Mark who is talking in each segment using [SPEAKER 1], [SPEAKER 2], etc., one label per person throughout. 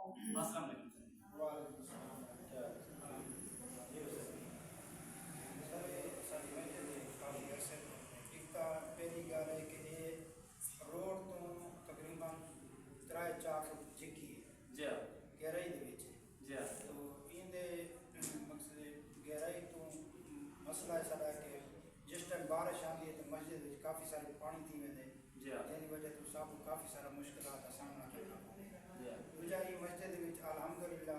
[SPEAKER 1] السلام علیکم
[SPEAKER 2] وعلیکم السلام کافی عرصے ایک پہلی گل ہے کہ یہ روڈ تو تقریباً 3-4 فٹ چکی ہے
[SPEAKER 1] جی ہاں
[SPEAKER 2] گہرائی دے
[SPEAKER 1] جی ہاں
[SPEAKER 2] تو ان مقصد گہرائی تو مسئلہ ہے سارا کہ جس ٹائم بارش آتی ہے تو مسجد میں کافی سارے پانی تھی ویندے
[SPEAKER 1] جی ہاں
[SPEAKER 2] جن وجہ تو سب کو کافی سارا مشکلات کا سامنا کرنا پڑتا
[SPEAKER 1] جی ہاں
[SPEAKER 2] دوجا یہ مسجد میں الحمدللہ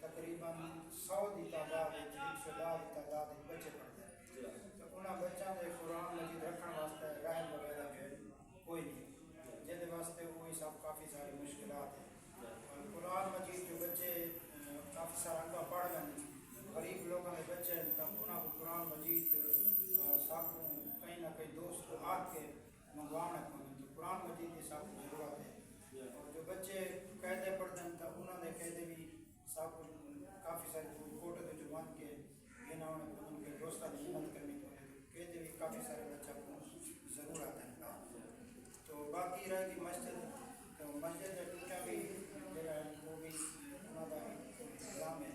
[SPEAKER 2] تقریباً 100 کی تعداد 110 کی تعداد بچے پڑھتے ہیں
[SPEAKER 1] جی ہاں
[SPEAKER 2] تو انہاں بچوں کے قرآن مجید رکھنے واسطے رحم وغیرہ کوئی نہیں جن واسطے وہی سب کافی ساری مشکلات ہیں اور قرآن مجید جو بچے کافی سارا انگا پڑھ لیں غریب لوگوں کے بچے ہیں تو انہوں کو قرآن مجید سب کو کہیں نہ کہیں دوست کو آ کے منگوانا پڑیں تو قرآن مجید کی سب کو ضرورت ہے اور جو بچے قاعدے پڑھتے ہیں تو انہوں نے قاعدے بھی سب کو کافی سارے فوٹو کے جو بن کے انہوں نے ان کے دوستوں کی خدمت کرنی پڑے قاعدے بھی کافی سارے بچوں کو ضرورت ہے تو باقی رہ گئی مسجد تو مسجد کے ٹوٹا بھی جڑا وہ بھی انہوں کا انتظام ہے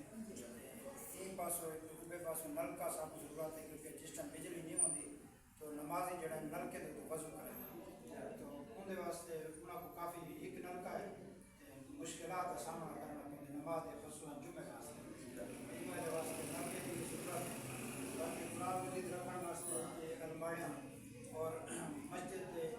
[SPEAKER 2] ایک پاسوں دوسرے پاسوں نلکا سب کو ضرورت ہے کیونکہ جس ٹائم بجلی نہیں ہوتی تو نمازی جڑا نلکے کے وضو کرے تو اندر واسطے انہوں کو کافی ایک نلکا ہے مشکلات کا سامنا کرنا پڑتا نماز خصوصاً جمعے واسطے نلکے کی ضرورت ہے باقی قرآن مجید رکھنے واسطے الماریاں اور مسجد کے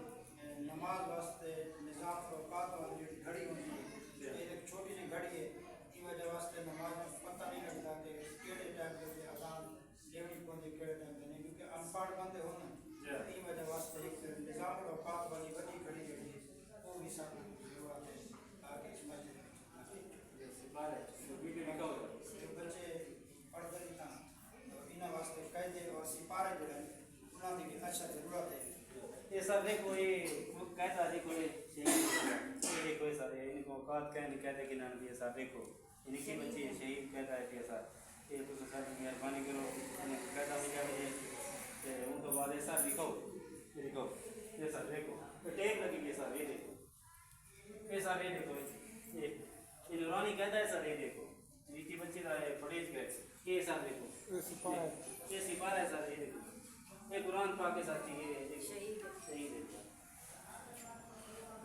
[SPEAKER 2] نماز واسطے نظام اوقات والی جڑی گھڑی ہوتی ہے یہ ایک چھوٹی سی گھڑی ہے کی وجہ واسطے نماز میں پتہ نہیں لگتا کہ کہڑے ٹائم پہ اذان دینی پوندی کہڑے ٹائم پہ نہیں کیونکہ ان پڑھ بندے ہونا کی وجہ واسطے ایک نظام اوقات والی بڑی گھڑی جڑی ہے وہ بھی سب ضرورت ہے تاکہ اس مسجد جو بچے پڑھتے نہیں تھا انہوں واسطے قاعدے اور سپارے جڑے انہوں کی بھی اچھا ضرورت ہے
[SPEAKER 1] یہ سر دیکھو یہ کہتا دیکھو یہ دیکھو یہ سر ان کو اوقات کہیں نہیں کہتے کہ نام یہ سر دیکھو ان کی بچی ہے شہید کہتا ہے کہ سر یہ تو سر مہربانی کرو کہتا مجھے ان کو بعد سر دکھاؤ یہ سر دیکھو ٹیپ لگی ہوئی ہے سر یہ دیکھو یہ سر یہ دیکھو یہ نورانی کہتا ہے سر یہ دیکھو نیچی بچی کا پڑھیج گئے یہ سر دیکھو یہ سپارہ ہے سر یہ دیکھو یہ قرآن پاک کے ساتھ یہ شہید ہے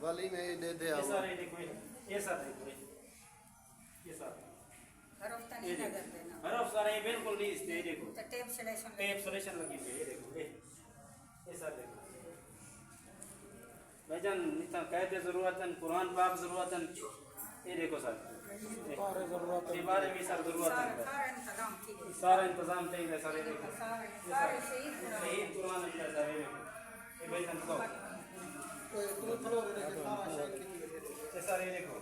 [SPEAKER 3] ولی میں دے دے
[SPEAKER 1] یہ سارے دیکھو یہ سارے دیکھو یہ سارے حرف سارے بالکل نہیں اس نے دیکھو ٹیپ سلیشن لگی ہوئی ہے یہ دیکھو یہ سارے دیکھو بھائی جان اتنا قید ضرورت ہے قرآن پاک ضرورت ہے یہ دیکھو سر یہ بارے میں سر ضرورت ہے سارا انتظام چاہیے سارے دیکھو شہید قرآن ہے سر یہ بھائی جان دکھاؤ یہ سر یہ دیکھو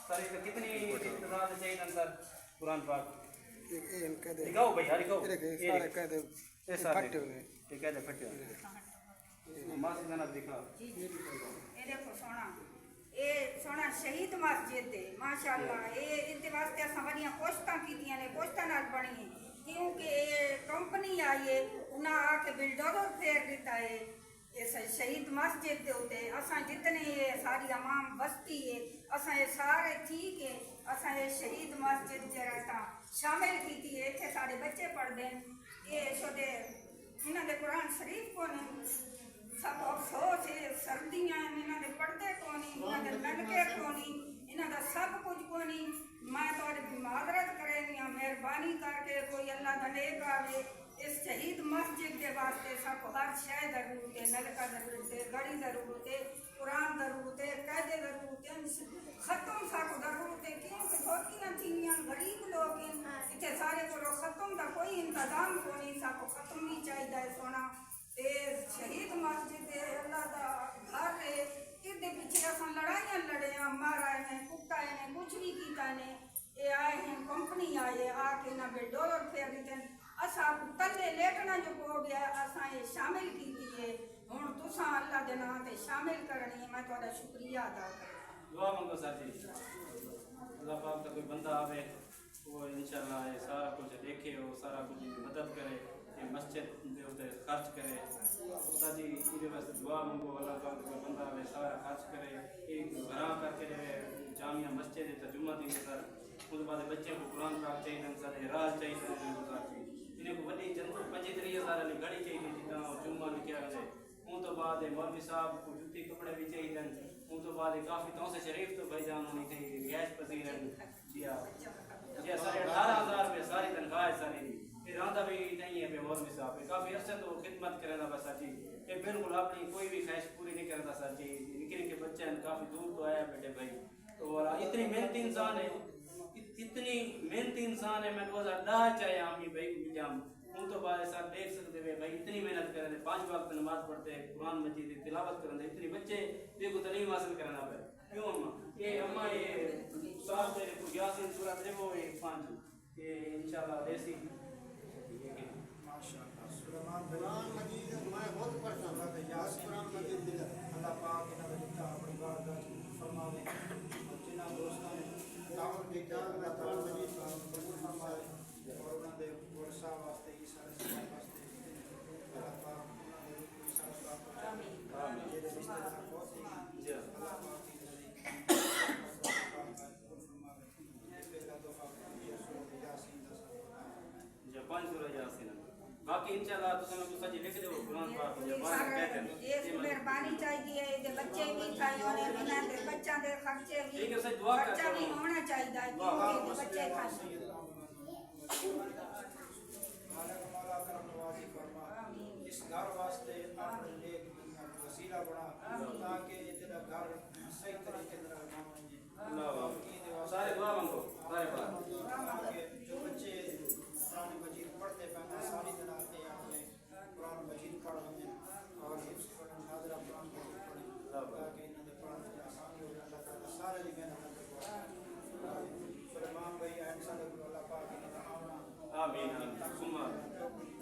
[SPEAKER 1] سر اس میں کتنی انتظام چاہیے سر قرآن پاک دکھاؤ بھائی دکھاؤ یہ سر یہ کہتے پھٹے ہوئے ماسک جناب دکھاؤ
[SPEAKER 4] یہ دیکھو سونا یہ سونا شہید مسجد ہے ماشاءاللہ یہ اس واسطے اساں بڑیاں کوششاں کیتیاں نے کوششاں نال بنی ہے کیونکہ یہ کمپنی آئی ہے انہاں آ کے بلڈوزر پھیر دیتا ہے اس شہید مسجد دے ہوتے اساں جتنے یہ ساری عوام بستی ہے اساں یہ سارے ٹھیک ہے اساں یہ شہید مسجد جڑا شامل کیتی ہے اتنے سارے بچے پڑھتے ہیں یہ چھوٹے انہاں دے قرآن شریف کو نہیں سب افسوس ہے سردیاں انہاں دے پڑھتے کو نہیں انہاں دے نلکے کو نہیں انہاں دا سب کچھ کو نہیں میں تھوڑی معذرت کریں گا مہربانی کر کے کوئی اللہ دا نیک آوے اس شہید مسجد کے واسطے سب کو ہر شے ضرورت ہے نلکا ضرورت ہے گھڑی ضرورت ہے قرآن ضرورت ہے قاعدے ضرورت ہے ختم سب کو ضرورت ہے کیونکہ چھوٹیاں تھیاں غریب لوگ ہیں اتنے سارے کو ختم کا کوئی انتظام کو نہیں سب کو ختم نہیں چاہیے سونا شہید مسجد اللہ دا گھر ہے اس پیچھے اصل لڑائیاں لڑے ہیں مارا ہیں کٹا ہیں کچھ بھی کیتا نے یہ آئے ہیں کمپنی آئے آ کے نہ بلڈوزر پھیر دیتے ہیں اساں تلے لیٹنا جو ہو گیا اساں یہ شامل کیتی ہے ہن تساں اللہ دے نام تے شامل کرنی ہے میں تہاڈا شکریہ ادا کروں
[SPEAKER 1] دعا منگو سر جی اللہ پاک کا کوئی بندہ آوے وہ انشاءاللہ یہ سارا کچھ دیکھے وہ سارا کچھ مدد کرے یہ مسجد دے اتنے خرچ کرے استاد جی یہ واسطے دعا منگو اللہ پاک کا کوئی بندہ آوے سارا خرچ کرے ایک گھراں کر کے جامعہ مسجد ترجمہ دی اس بعد بچے کو قرآن پاک چاہیے سارے راز چاہیے انہیں کو وڈی جنت 35 سال والی گھڑی چاہیے جتنا جمعہ لکھا ہے ان تو بعد مولوی صاحب کو جتی کپڑے بھی چاہیے ان تو بعد کافی تو سے شریف تو بھائی جان ہونی چاہیے رہائش پذیر جی سارے 18,000 روپے ساری تنخواہ ہے ساری دی پھر آتا بھی نہیں ہے پہ مولوی صاحب کافی عرصے تو خدمت کرنا بس سچی کہ بالکل اپنی کوئی بھی خواہش پوری نہیں کرتا سچی نکلے کے بچے ہیں کافی دور تو آیا بیٹے بھائی تو اتنی محنتی انسان ہے اتنی محنتی انسان ہے میں 2010 چاہے آمی بھائی مجام ان تو بعد ایسا دیکھ سکتے ہوئے بھائی اتنی محنت کرتے 5 وقت نماز پڑھتے ہیں قرآن مجید تلاوت کرتے اتنے بچے دیکھو تعلیم حاصل کرنا پہ کیوں اماں یہ صاحب تیرے کو یاسین سورت ہے وہ 5 یہ انشاءاللہ دیسی
[SPEAKER 2] ماشاءاللہ سلیمان قرآن مجید میں بہت پڑھتا ہوں یاسین قرآن مجید اللہ پاک انہاں دے لکھا اپنی بارگاہ فرماوے اور جنہاں دوستاں نے دعوت دی اللہ قرآن مجید قبول فرمائے اور انہاں دے ورثہ واسطے یہ سارے سب واسطے اللہ پاک انہاں دے کوئی سارا پاک آمین جے رشتہ دار بہت ہی اللہ پاک کی
[SPEAKER 1] باقی انشاءاللہ تو سمجھ سچ لکھ دو قرآن پاک زبان کہتے ہیں
[SPEAKER 4] یہ مہربانی چاہیے کہ بچے بھی کھائیں اور انہاں دے بچوں دے خرچے بھی
[SPEAKER 1] ٹھیک ہے سچ دعا کرتے
[SPEAKER 4] خرچہ بھی ہونا چاہیے کہ بچے کھائیں
[SPEAKER 2] مولا کرم نوازی فرما اس گھر واسطے اپنے نیک وسیلہ بنا تاکہ تیرا گھر صحیح طریقے سے بنا
[SPEAKER 1] اللہ سارے دعا مانگو سارے بات
[SPEAKER 2] جو بچے قرآن مجید پڑھتے پہنے ساری طرح کے اپنے قرآن مجید پڑھیں اور حفظ پڑھیں حاضرہ قرآن مجید پڑھیں تاکہ انہوں نے پڑھنے سے آسانی ہو اللہ تعالیٰ سارے دی محنت کروا سلیمان بھائی احسان اللہ پاک انہوں نے آمین
[SPEAKER 1] آمین